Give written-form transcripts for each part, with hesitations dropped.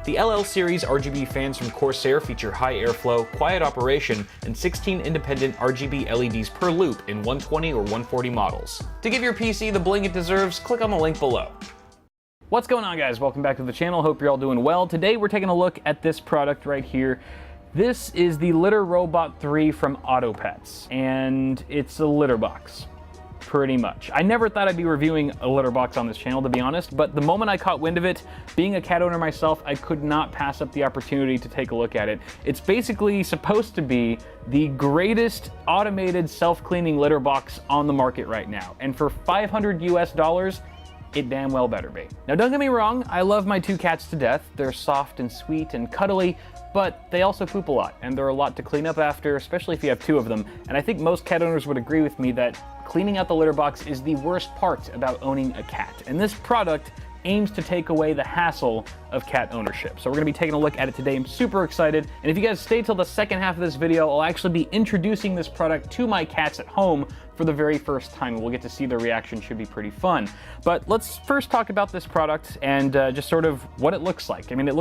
The LL series RGB fans from Corsair feature high airflow, quiet operation, and 16 independent RGB LEDs per loop in 120 or 140 models. To give your PC the bling it deserves, click on the link below. What's going on, guys? Welcome back to the channel. Hope you're all doing well. Today we're taking a look at this product right here. This is the Litter Robot 3 from Autopets, and it's a litter box. Pretty much. I never thought I'd be reviewing a litter box on this channel, to be honest, but the moment I caught wind of it, being a cat owner myself, I could not pass up the opportunity to take a look at it. It's basically supposed to be the greatest automated self-cleaning litter box on the market right now, and for $500 US, it damn well better be. Now, don't get me wrong, I love my two cats to death. They're soft and sweet and cuddly, but they also poop a lot, and they're a lot to clean up after, especially if you have two of them. And I think most cat owners would agree with me that cleaning out the litter box is the worst part about owning a cat. And this product aims to take away the hassle of cat ownership. So we're gonna be taking a look at it today. I'm super excited. And if you guys stay till the second half of this video, I'll actually be introducing this product to my cats at home for the very first time. We'll get to see their reaction. Should be pretty fun. But let's first talk about this product and just sort of what it looks like. I mean, it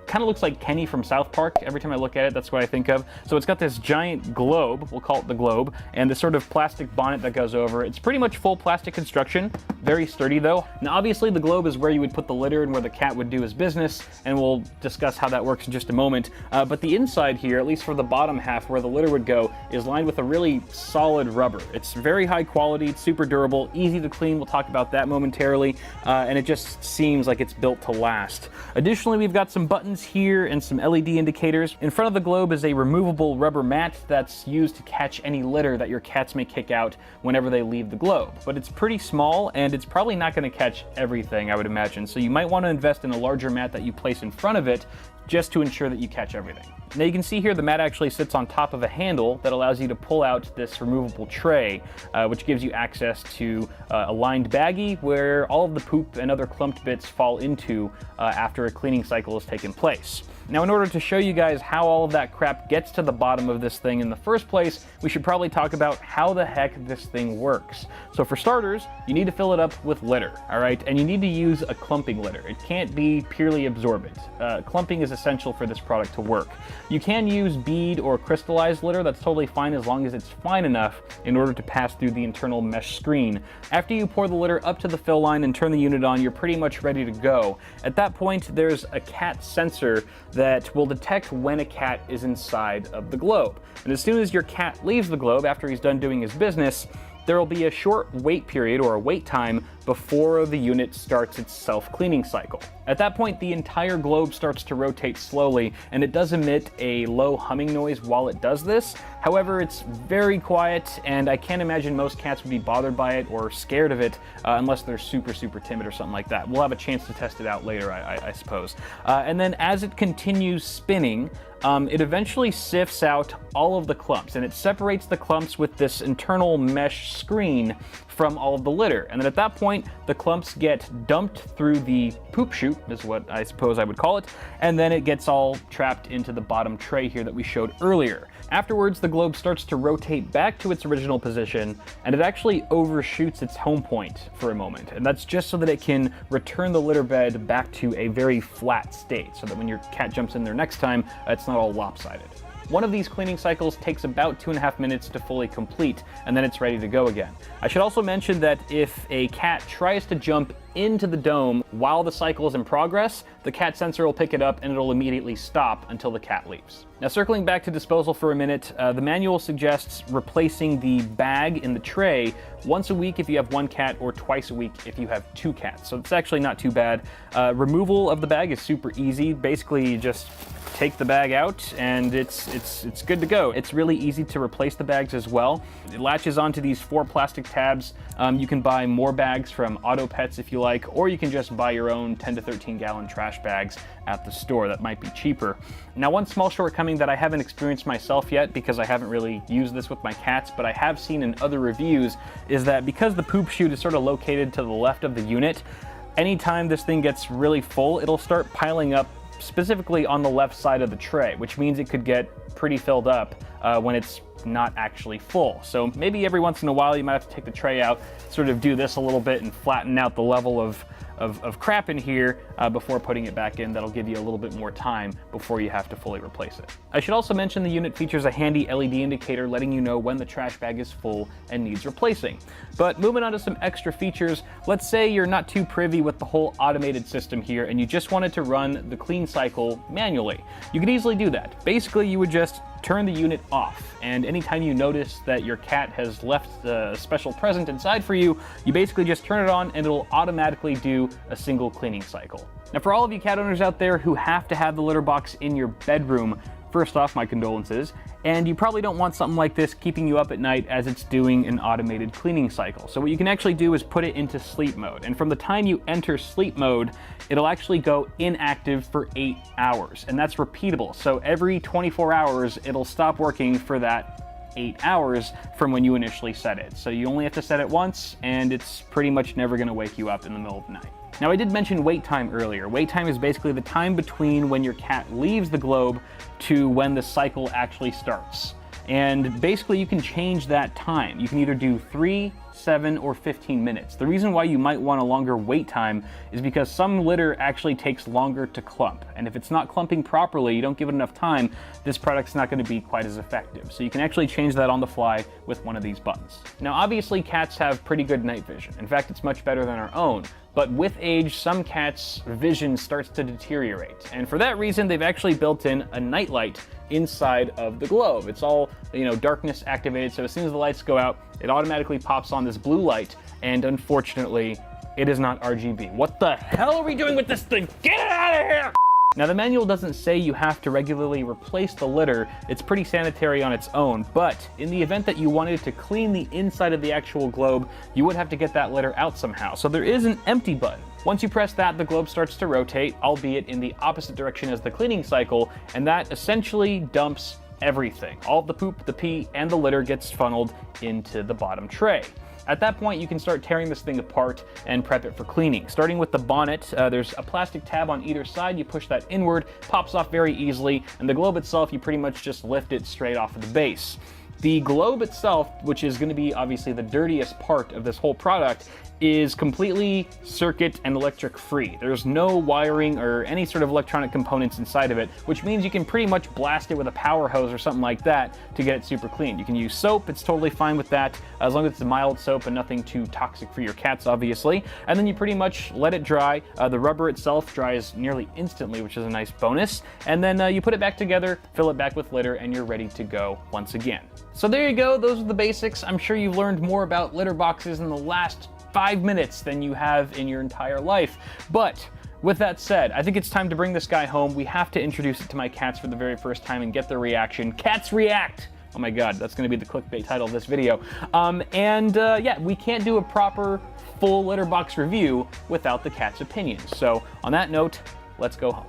kind of looks like Kenny from South Park. Every time I look at it, that's what I think of. So it's got this giant globe, we'll call it the globe, and this sort of plastic bonnet that goes over. It's pretty much full plastic construction, very sturdy though. Now obviously the globe is where you would put the litter and where the cat would do his business, and we'll discuss how that works in just a moment. But the inside here, at least for the bottom half where the litter would go, is lined with a really solid rubber. It's very high quality, it's super durable, easy to clean. We'll talk about that momentarily, and it just seems like it's built to last. Additionally, we've got some buttons here and some LED indicators. In front of the globe is a removable rubber mat that's used to catch any litter that your cats may kick out whenever they leave the globe. But it's pretty small, and it's probably not going to catch everything, I would imagine. So you might want to invest in a larger mat that you place in front of it just to ensure that you catch everything. Now you can see here the mat actually sits on top of a handle that allows you to pull out this removable tray, which gives you access to a lined baggie where all of the poop and other clumped bits fall into after a cleaning cycle has taken place. Now, in order to show you guys how all of that crap gets to the bottom of this thing in the first place, we should probably talk about how the heck this thing works. So for starters, you need to fill it up with litter, all right? And you need to use a clumping litter. It can't be purely absorbent. Clumping is essential for this product to work. You can use bead or crystallized litter. That's totally fine as long as it's fine enough in order to pass through the internal mesh screen. After you pour the litter up to the fill line and turn the unit on, you're pretty much ready to go. At that point, there's a cat sensor that will detect when a cat is inside of the globe. And as soon as your cat leaves the globe after he's done doing his business, there will be a short wait period or a wait time before the unit starts its self-cleaning cycle. At that point, the entire globe starts to rotate slowly, and it does emit a low humming noise while it does this. However, it's very quiet, and I can't imagine most cats would be bothered by it or scared of it unless they're super, super timid or something like that. We'll have a chance to test it out later, I suppose. And then as it continues spinning, it eventually sifts out all of the clumps, and it separates the clumps with this internal mesh screen from all of the litter. And then at that point, the clumps get dumped through the poop chute, is what I suppose I would call it, and then it gets all trapped into the bottom tray here that we showed earlier. Afterwards, the globe starts to rotate back to its original position, and it actually overshoots its home point for a moment. And that's just so that it can return the litter bed back to a very flat state, so that when your cat jumps in there next time, it's not all lopsided. One of these cleaning cycles takes about 2.5 minutes to fully complete, and then it's ready to go again. I should also mention that if a cat tries to jump into the dome while the cycle is in progress, the cat sensor will pick it up and it'll immediately stop until the cat leaves. Now, circling back to disposal for a minute, the manual suggests replacing the bag in the tray once a week if you have one cat or twice a week if you have two cats. So it's actually not too bad. Removal of the bag is super easy. Basically, you just take the bag out and it's good to go. It's really easy to replace the bags as well. It latches onto these 4 plastic tabs. You can buy more bags from Autopets if you like, or you can just buy your own 10 to 13 gallon trash bags at the store. That might be cheaper. Now, one small shortcoming that I haven't experienced myself yet because I haven't really used this with my cats, but I have seen in other reviews, is that because the poop chute is sort of located to the left of the unit, anytime this thing gets really full, it'll start piling up specifically on the left side of the tray, which means it could get pretty filled up when it's not actually full. So maybe every once in a while you might have to take the tray out, sort of do this a little bit and flatten out the level of crap in here before putting it back in. That'll give you a little bit more time before you have to fully replace it. I should also mention the unit features a handy LED indicator letting you know when the trash bag is full and needs replacing. But moving on to some extra features, let's say you're not too privy with the whole automated system here and you just wanted to run the clean cycle manually. You could easily do that. Basically, you would just turn the unit off, and anytime you notice that your cat has left a special present inside for you, you basically just turn it on and it'll automatically do a single cleaning cycle. Now, for all of you cat owners out there who have to have the litter box in your bedroom, first off, my condolences, and you probably don't want something like this keeping you up at night as it's doing an automated cleaning cycle. So what you can actually do is put it into sleep mode, and from the time you enter sleep mode, it'll actually go inactive for 8 hours, and that's repeatable. So every 24 hours, it'll stop working for that 8 hours from when you initially set it. So you only have to set it once, and it's pretty much never gonna wake you up in the middle of the night. Now, I did mention wait time earlier. Wait time is basically the time between when your cat leaves the globe to when the cycle actually starts. And basically you can change that time. You can either do 3, 7, or 15 minutes. The reason why you might want a longer wait time is because some litter actually takes longer to clump. And if it's not clumping properly, you don't give it enough time, this product's not going to be quite as effective. So you can actually change that on the fly with one of these buttons. Now, obviously cats have pretty good night vision. In fact, it's much better than our own. But with age, some cats' vision starts to deteriorate. And for that reason, they've actually built in a night light inside of the globe. It's all, darkness activated, so as soon as the lights go out, it automatically pops on this blue light, and unfortunately, it is not RGB. What the hell are we doing with this thing? Get it out of here! Now, the manual doesn't say you have to regularly replace the litter. It's pretty sanitary on its own, but in the event that you wanted to clean the inside of the actual globe, you would have to get that litter out somehow. So there is an empty button. Once you press that, the globe starts to rotate, albeit in the opposite direction as the cleaning cycle, and that essentially dumps everything. All of the poop, the pee, and the litter gets funneled into the bottom tray. At that point, you can start tearing this thing apart and prep it for cleaning. Starting with the bonnet, there's a plastic tab on either side. You push that inward, pops off very easily, and the globe itself, you pretty much just lift it straight off of the base. The globe itself, which is going to be obviously the dirtiest part of this whole product, is completely circuit and electric free. There's no wiring or any sort of electronic components inside of it, which means you can pretty much blast it with a power hose or something like that to get it super clean. You can use soap, it's totally fine with that, as long as it's a mild soap and nothing too toxic for your cats, obviously. And then you pretty much let it dry. The rubber itself dries nearly instantly, which is a nice bonus. And then you put it back together, fill it back with litter, and you're ready to go once again. So there you go, those are the basics. I'm sure you've learned more about litter boxes in the last 5 minutes than you have in your entire life. But with that said, I think it's time to bring this guy home. We have to introduce it to my cats for the very first time and get their reaction. Cats react! Oh my god, that's gonna be the clickbait title of this video. Yeah, we can't do a proper full litter box review without the cat's opinions. So on that note, let's go home.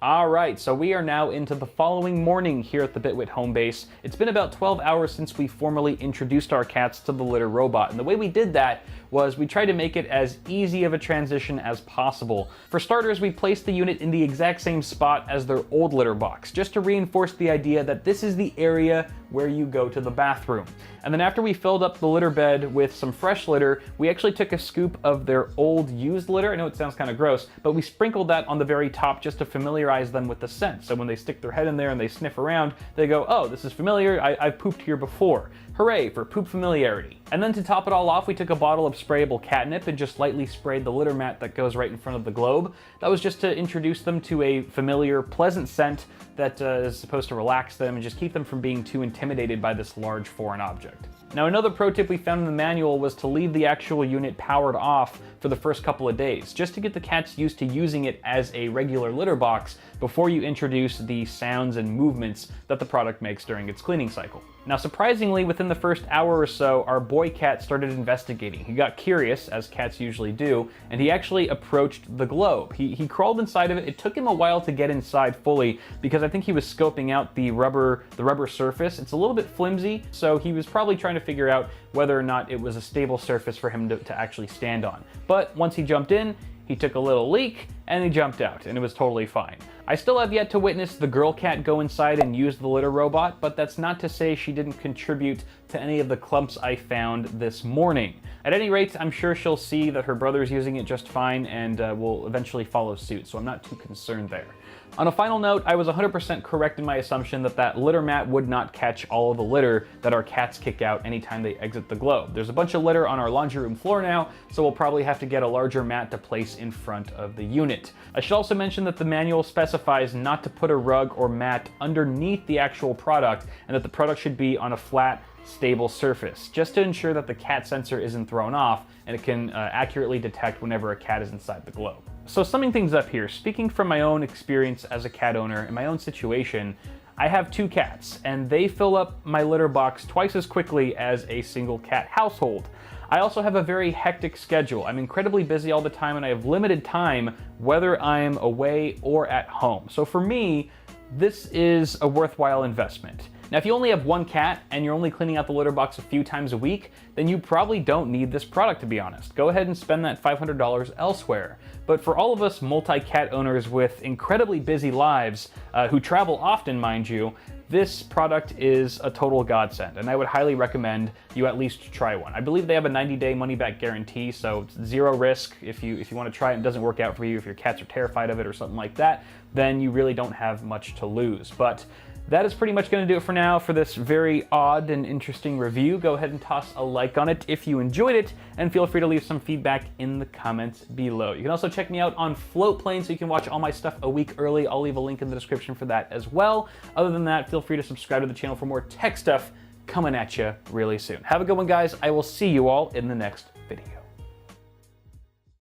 All right, so we are now into the following morning here at the Bitwit home base. It's been about 12 hours since we formally introduced our cats to the litter robot, and the way we did that was we tried to make it as easy of a transition as possible. For starters, we placed the unit in the exact same spot as their old litter box, just to reinforce the idea that this is the area where you go to the bathroom. And then after we filled up the litter bed with some fresh litter, we actually took a scoop of their old used litter. I know it sounds kind of gross, but we sprinkled that on the very top just to familiarize them with the scent. So when they stick their head in there and they sniff around, they go, oh, this is familiar, I've pooped here before. Hooray for poop familiarity. And then to top it all off, we took a bottle of sprayable catnip and just lightly sprayed the litter mat that goes right in front of the globe. That was just to introduce them to a familiar, pleasant scent that is supposed to relax them and just keep them from being too intimidated by this large foreign object. Now, another pro tip we found in the manual was to leave the actual unit powered off for the first couple of days, just to get the cats used to using it as a regular litter box before you introduce the sounds and movements that the product makes during its cleaning cycle. Now, surprisingly, within the first hour or so, our boy cat started investigating. He got curious, as cats usually do, and he actually approached the globe. He crawled inside of it. It took him a while to get inside fully because I think he was scoping out the rubber surface. It's a little bit flimsy, so he was probably trying to figure out whether or not it was a stable surface for him to actually stand on. But once he jumped in, he took a little leak and he jumped out, and it was totally fine. I still have yet to witness the girl cat go inside and use the litter robot, but that's not to say she didn't contribute to any of the clumps I found this morning. At any rate, I'm sure she'll see that her brother's using it just fine and will eventually follow suit, so I'm not too concerned there. On a final note, I was 100% correct in my assumption that that litter mat would not catch all of the litter that our cats kick out anytime they exit the globe. There's a bunch of litter on our laundry room floor now, so we'll probably have to get a larger mat to place in front of the unit. I should also mention that the manual specifies not to put a rug or mat underneath the actual product, and that the product should be on a flat, stable surface, just to ensure that the cat sensor isn't thrown off and it can accurately detect whenever a cat is inside the globe. So summing things up here, speaking from my own experience as a cat owner in my own situation, I have 2 cats and they fill up my litter box twice as quickly as a single cat household. I also have a very hectic schedule. I'm incredibly busy all the time and I have limited time whether I'm away or at home. So for me, this is a worthwhile investment. Now, if you only have 1 cat and you're only cleaning out the litter box a few times a week, then you probably don't need this product, to be honest. Go ahead and spend that $500 elsewhere. But for all of us multi-cat owners with incredibly busy lives, who travel often, mind you, this product is a total godsend, and I would highly recommend you at least try one. I believe they have a 90-day money-back guarantee, so it's 0 risk. If you want to try it and it doesn't work out for you, if your cats are terrified of it or something like that, then you really don't have much to lose. But that is pretty much going to do it for now for this very odd and interesting review. Go ahead and toss a like on it if you enjoyed it, and feel free to leave some feedback in the comments below. You can also check me out on Floatplane so you can watch all my stuff a week early. I'll leave a link in the description for that as well. Other than that, feel free to subscribe to the channel for more tech stuff coming at you really soon. Have a good one, guys. I will see you all in the next